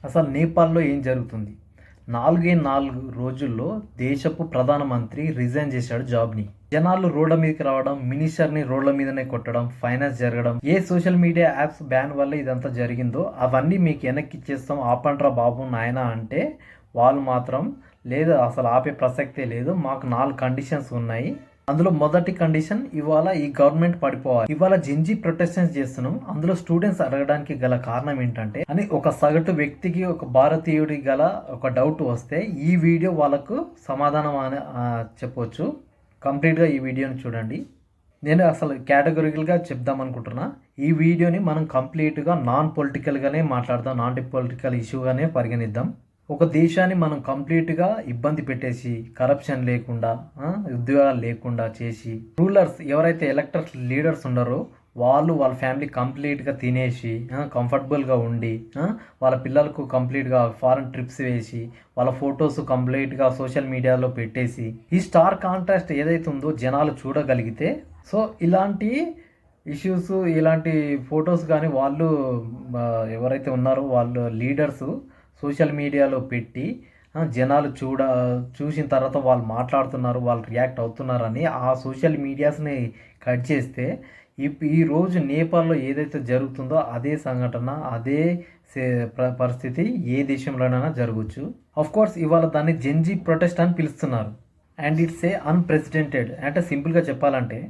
అసలు నేపాల్‌లో ఏం జరుగుతుంది? 4 రోజుల్లో దేశపు ప్రధానమంత్రి రిజైన్ చేశాడు జాబ్‌ని. జనాలు రోడ్ల మీదకి రావడం, మినిస్టర్‌ని రోడ్ల మీదనే కొట్టడం, ఫైనాన్స్ జరగడం, ఏ సోషల్ మీడియా యాప్స్ బ్యాన్ వల్ల ఇదంతా జరిగిందో అవన్నీ మీకు వెనక్కిచ్చేస్తాం ఆపండ్రా బాబు నాయనా అంటే, వాళ్ళు మాత్రం లేదు అసలు ఆపే ప్రసక్తే లేదు. మాకు 4 కండిషన్స్ ఉన్నాయి. అందులో మొదటి కండిషన్ ఇవాళ ఈ గవర్నమెంట్ పడిపోవాలి. ఇవాళ జెన్జీ ప్రొటెస్టెన్స్ చేస్తున్నాం. అందులో స్టూడెంట్స్ అడగడానికి గల కారణం ఏంటంటే అని ఒక సగటు వ్యక్తికి ఒక భారతీయుడి గల ఒక డౌట్ వస్తే ఈ వీడియో వాళ్ళకు సమాధానం అని చెప్పొచ్చు. కంప్లీట్గా ఈ వీడియోని చూడండి. నేను అసలు కేటగిరికల్గా చెప్దాం అనుకుంటున్నా. ఈ వీడియోని మనం కంప్లీట్గా నాన్ పొలిటికల్గానే మాట్లాడదాం, నాన్ పొలిటికల్ ఇష్యూగానే పరిగణిద్దాం. ఒక దేశాన్ని మనం కంప్లీట్గా ఇబ్బంది పెట్టేసి కరప్షన్ లేకుండా ఉద్యోగాలు లేకుండా చేసి రూలర్స్ ఎవరైతే ఎలక్టెడ్ లీడర్స్ ఉన్నారో వాళ్ళ ఫ్యామిలీ కంప్లీట్గా తినేసి కంఫర్టబుల్గా ఉండి వాళ్ళ పిల్లలకు కంప్లీట్గా ఫారెన్ ట్రిప్స్ వేసి వాళ్ళ ఫొటోస్ కంప్లీట్గా సోషల్ మీడియాలో పెట్టేసి ఈ స్టార్ కాంట్రాస్ట్ ఏదైతే ఉందో జనాలు చూడగలిగితే సో ఇలాంటి ఇష్యూస్ ఇలాంటి ఫొటోస్ కానీ వాళ్ళు ఎవరైతే ఉన్నారో వాళ్ళు లీడర్స్ సోషల్ మీడియాలో పెట్టి జనాలు చూసిన తర్వాత వాళ్ళు మాట్లాడుతున్నారు, వాళ్ళు రియాక్ట్ అవుతున్నారని ఆ సోషల్ మీడియాస్ని కట్ చేస్తే ఈరోజు నేపాల్లో ఏదైతే జరుగుతుందో అదే సంఘటన అదే పరిస్థితి ఏ దేశంలోనైనా జరగవచ్చు. కోర్స్ ఇవాళ దాన్ని జెన్జీ ప్రొటెస్ట్ అని పిలుస్తున్నారు. And it's a unprecedented. అంటే సింపుల్గా చెప్పాలంటే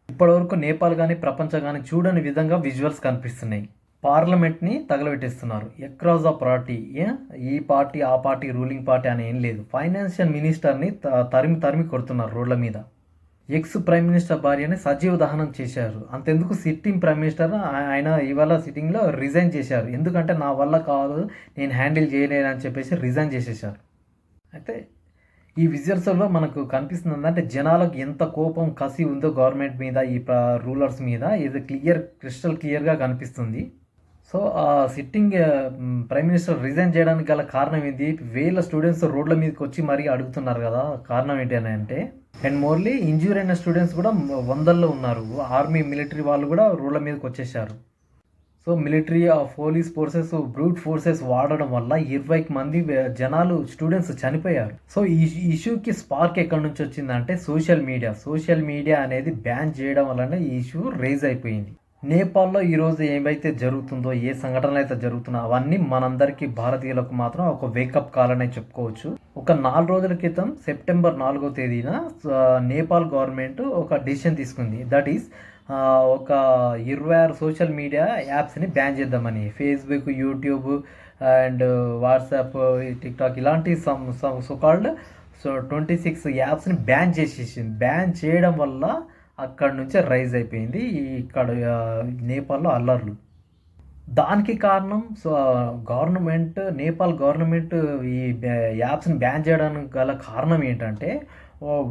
ఇప్పటివరకు నేపాల్ కానీ ప్రపంచం కానీ చూడని విధంగా విజువల్స్ కనిపిస్తున్నాయి. పార్లమెంట్ని తగలబెట్టేస్తున్నారు. అక్రాస్ ద పార్టీ, ఈ పార్టీ ఆ పార్టీ రూలింగ్ పార్టీ అని ఏం లేదు. ఫైనాన్షియల్ మినిస్టర్ని తరిమి కొడుతున్నారు రోడ్ల మీద. ఎక్స్ ప్రైమ్ మినిస్టర్ భార్యని సజీవ దహనం చేశారు. అంతెందుకు సిట్టింగ్ ప్రైమ్ మినిస్టర్ ఆయన ఇవాళ సిట్టింగ్లో రిజైన్ చేశారు. ఎందుకంటే నా వల్ల కాదు, నేను హ్యాండిల్ చేయలేను అని చెప్పేసి రిజైన్ చేసేసారు. అయితే ఈ విజువల్స్లో మనకు కనిపిస్తుంది అంటే జనాలకు ఎంత కోపం కసి ఉందో గవర్నమెంట్ మీద, ఈ రూలర్స్ మీద ఇది క్రిస్టల్ క్లియర్గా కనిపిస్తుంది. So sitting prime minister resign చేయడానికి గల కారణం ఏంటి? వేల స్టూడెంట్స్ రోడ్ల మీదకి వచ్చి మరీ అడుగుతున్నారు కదా, కారణం ఏంటి అని అంటే అండ్ మోర్లీ ఇంజ్యూర్ అయిన స్టూడెంట్స్ కూడా వందల్లో ఉన్నారు. ఆర్మీ మిలిటరీ వాళ్ళు కూడా రోడ్ల మీదకి వచ్చేసారు. So military police forces brute forces వాడడం వల్ల 20 మంది జనాలు స్టూడెంట్స్ చనిపోయారు. సో ఈ ఇష్యూకి స్పార్క్ ఎక్కడి నుంచి వచ్చిందంటే సోషల్ మీడియా అనేది బ్యాన్ చేయడం వల్లనే ఈ ఇష్యూ రైజ్ అయిపోయింది. నేపాల్లో ఈరోజు ఏమైతే జరుగుతుందో, ఏ సంఘటనలు అయితే జరుగుతున్నాయో అవన్నీ మనందరికీ భారతీయులకు మాత్రం ఒక వేకప్ కాల్ అనే చెప్పుకోవచ్చు. ఒక 4 రోజుల క్రితం సెప్టెంబర్ 4వ తేదీన నేపాల్ గవర్నమెంట్ ఒక డెసిషన్ తీసుకుంది. దట్ ఈస్ ఒక 26 సోషల్ మీడియా యాప్స్ని బ్యాన్ చేద్దామని. Facebook, YouTube and WhatsApp, TikTok ఇలాంటి సో కాల్డ్ 26 యాప్స్ని బ్యాన్ చేసేసింది. బ్యాన్ చేయడం వల్ల అక్కడ నుంచే రైజ్ అయిపోయింది ఇక్కడ నేపాల్లో అల్లర్లు. దానికి కారణం నేపాల్ గవర్నమెంట్ ఈ యాప్స్ని బ్యాన్ చేయడానికి గల కారణం ఏంటంటే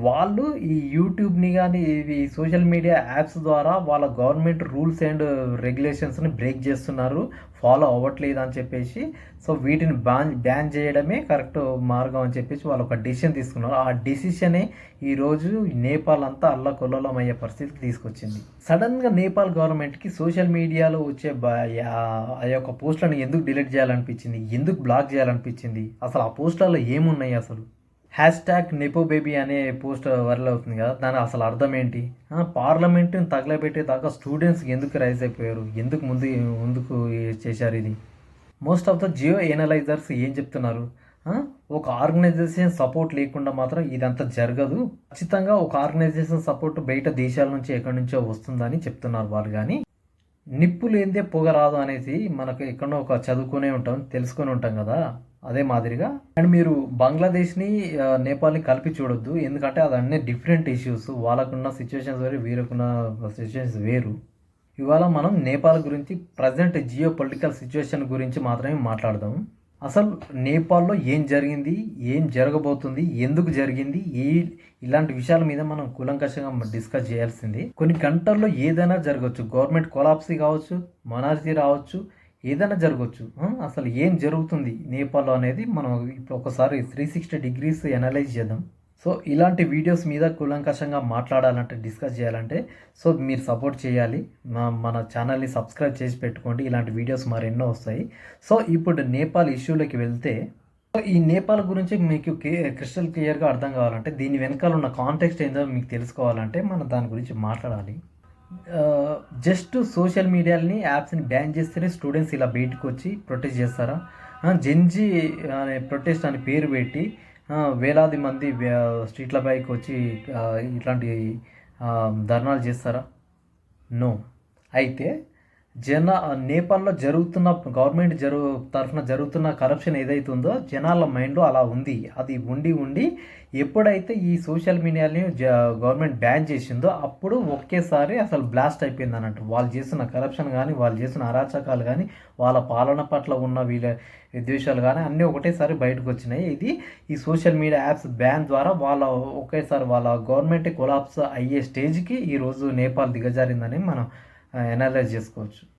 వాళ్ళు ఈ యూట్యూబ్ని కానీ ఇవి సోషల్ మీడియా యాప్స్ ద్వారా వాళ్ళ గవర్నమెంట్ రూల్స్ అండ్ రెగ్యులేషన్స్ని బ్రేక్ చేస్తున్నారు, ఫాలో అవ్వట్లేదు అని చెప్పేసి సో వీటిని బ్యాన్ చేయడమే కరెక్ట్ మార్గం అని చెప్పేసి వాళ్ళు ఒక డెసిషన్ తీసుకున్నారు. ఆ డెసిషనే ఈరోజు నేపాల్ అంతా అల్లకొల్లోలం అయ్యే పరిస్థితికి తీసుకొచ్చింది. సడన్గా నేపాల్ గవర్నమెంట్కి సోషల్ మీడియాలో వచ్చే ఆ యొక్క పోస్టులను ఎందుకు డిలీట్ చేయాలనిపించింది, ఎందుకు బ్లాక్ చేయాలనిపించింది, అసలు ఆ పోస్టులలో ఏమున్నాయి, అసలు #NepoBaby అనే పోస్ట్ వైరల్ అవుతుంది కదా, దాని అసలు అర్థం ఏంటి? పార్లమెంట్ని తగలబెట్టేదాకా స్టూడెంట్స్ ఎందుకు రైజ్ అయిపోయారు, ఎందుకు ముందుకు చేశారు ఇది? Most of the geo analysers ఏం చెప్తున్నారు? ఒక ఆర్గనైజేషన్ సపోర్ట్ లేకుండా మాత్రం ఇదంతా జరగదు, ఖచ్చితంగా ఒక ఆర్గనైజేషన్ సపోర్ట్ బయట దేశాల నుంచి ఎక్కడి నుంచో వస్తుందని చెప్తున్నారు వాళ్ళు. కానీ నిప్పు లేనిదే పొగ రాదు అనేసి మనకు ఎక్కడో ఒక చదువుకునే ఉంటాం, తెలుసుకొని ఉంటాం కదా, అదే మాదిరిగా. అండ్ మీరు బంగ్లాదేశ్ని నేపాల్ని కలిపి చూడొద్దు, ఎందుకంటే అది అన్నీ డిఫరెంట్ ఇష్యూస్. వాళ్ళకున్న సిచ్యువేషన్స్ వేరు, వీళ్ళకున్న సిచ్యువేషన్స్ వేరు. ఇవాళ మనం నేపాల్ గురించి ప్రజెంట్ జియో పొలిటికల్ సిచ్యువేషన్ గురించి మాత్రమే మాట్లాడదాం. అసలు నేపాల్లో ఏం జరిగింది, ఏం జరగబోతుంది, ఎందుకు జరిగింది, ఇలాంటి విషయాల మీద మనం కూలంకషంగా డిస్కస్ చేయాల్సింది. కొన్ని గంటల్లో ఏదైనా జరగవచ్చు, గవర్నమెంట్ కొలాప్సీ కావచ్చు, మొనార్సీ రావచ్చు, ఏదైనా జరగవచ్చు. అసలు ఏం జరుగుతుంది నేపాల్లో అనేది మనం ఇప్పుడు ఒకసారి 360 డిగ్రీస్ అనలైజ్ చేద్దాం. సో ఇలాంటి వీడియోస్ మీద కూలంకషంగా మాట్లాడాలంటే, డిస్కస్ చేయాలంటే సో మీరు సపోర్ట్ చేయాలి. మన ఛానల్ని సబ్స్క్రైబ్ చేసి పెట్టుకోండి. ఇలాంటి వీడియోస్ మరెన్నో వస్తాయి. సో ఇప్పుడు నేపాల్ ఇష్యూలోకి వెళ్తే, సో ఈ నేపాల్ గురించి మీకు క్రిస్టల్ క్లియర్గా అర్థం కావాలంటే, దీని వెనకాల ఉన్న కాంటెక్స్ట్ ఏందో మీకు తెలుసుకోవాలంటే మనం దాని గురించి మాట్లాడాలి. జస్ట్ సోషల్ మీడియాని యాప్స్ని బ్యాన్ చేస్తేనే స్టూడెంట్స్ ఇలా బయటకు వచ్చి ప్రొటెస్ట్ చేస్తారా? జెన్జీ అనే ప్రొటెస్ట్ అని పేరు పెట్టి వేలాది మంది స్ట్రీట్ల పైకి వచ్చి ఇట్లాంటి ధర్నాలు చేస్తారా? నో. అయితే నేపాల్లో జరుగుతున్న గవర్నమెంట్ తరఫున జరుగుతున్న కరప్షన్ ఏదైతే ఉందో జనాల మైండ్లో అలా ఉంది. అది ఉండి ఎప్పుడైతే ఈ సోషల్ మీడియాని గవర్నమెంట్ బ్యాన్ చేసిందో అప్పుడు ఒకేసారి అసలు బ్లాస్ట్ అయిపోయింది అన్నట్టు. వాళ్ళు చేస్తున్న కరప్షన్ కానీ, వాళ్ళు చేస్తున్న అరాచకాలు కానీ, వాళ్ళ పాలన పట్ల ఉన్న వీళ్ళ విద్వేషాలు కానీ అన్నీ ఒకటేసారి బయటకు వచ్చినాయి. ఇది ఈ సోషల్ మీడియా యాప్స్ బ్యాన్ ద్వారా ఒకేసారి వాళ్ళ గవర్నమెంట్ కొలాప్స్ అయ్యే స్టేజ్కి ఈరోజు నేపాల్ దిగజారిందని మనం అనలైజ్ చేసుకోవచ్చు.